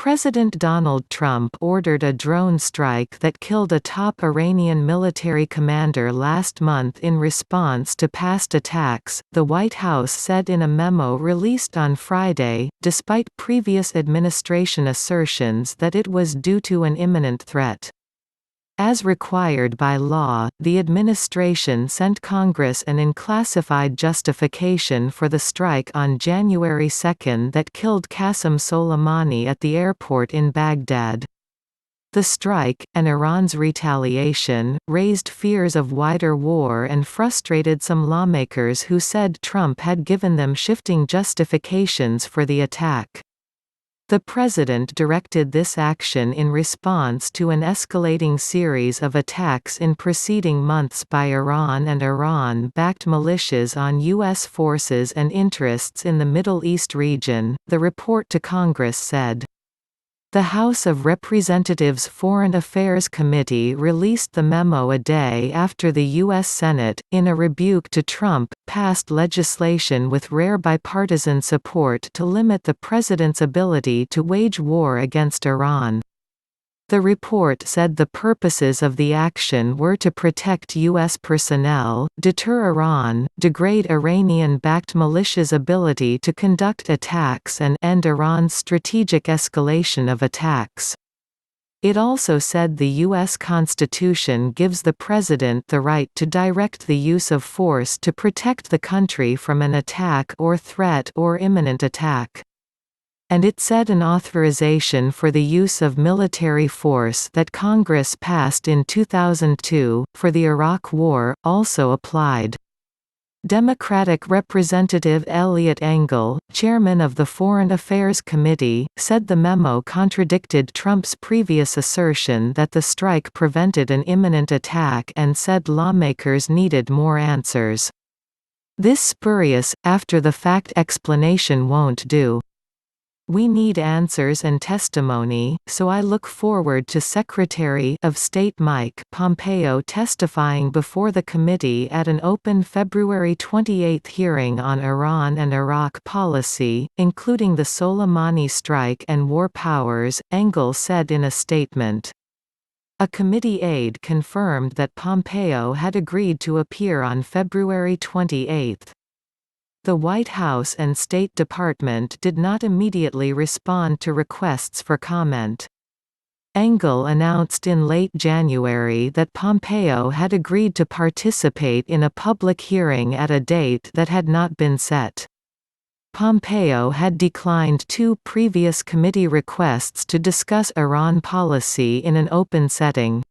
President Donald Trump ordered a drone strike that killed a top Iranian military commander last month in response to past attacks, the White House said in a memo released on Friday, despite previous administration assertions that it was due to an imminent threat. As required by law, the administration sent Congress an unclassified justification for the strike on January 2 that killed Qassem Soleimani at the airport in Baghdad. The strike, and Iran's retaliation, raised fears of wider war and frustrated some lawmakers who said Trump had given them shifting justifications for the attack. The president directed this action in response to an escalating series of attacks in preceding months by Iran and Iran-backed militias on U.S. forces and interests in the Middle East region, the report to Congress said. The House of Representatives Foreign Affairs Committee released the memo a day after the U.S. Senate, in a rebuke to Trump, passed legislation with rare bipartisan support to limit the president's ability to wage war against Iran. The report said the purposes of the action were to protect U.S. personnel, deter Iran, degrade Iranian-backed militias' ability to conduct attacks and end Iran's strategic escalation of attacks. It also said the U.S. Constitution gives the President the right to direct the use of force to protect the country from an attack or threat or imminent attack. And it said an authorization for the use of military force that Congress passed in 2002, for the Iraq War, also applied. Democratic Representative Eliot Engel, chairman of the Foreign Affairs Committee, said the memo contradicted Trump's previous assertion that the strike prevented an imminent attack and said lawmakers needed more answers. This spurious, after-the-fact explanation won't do. We need answers and testimony, so I look forward to Secretary of State Mike Pompeo testifying before the committee at an open February 28 hearing on Iran and Iraq policy, including the Soleimani strike and war powers, Engel said in a statement. A committee aide confirmed that Pompeo had agreed to appear on February 28. The White House and State Department did not immediately respond to requests for comment. Engel announced in late January that Pompeo had agreed to participate in a public hearing at a date that had not been set. Pompeo had declined two previous committee requests to discuss Iran policy in an open setting.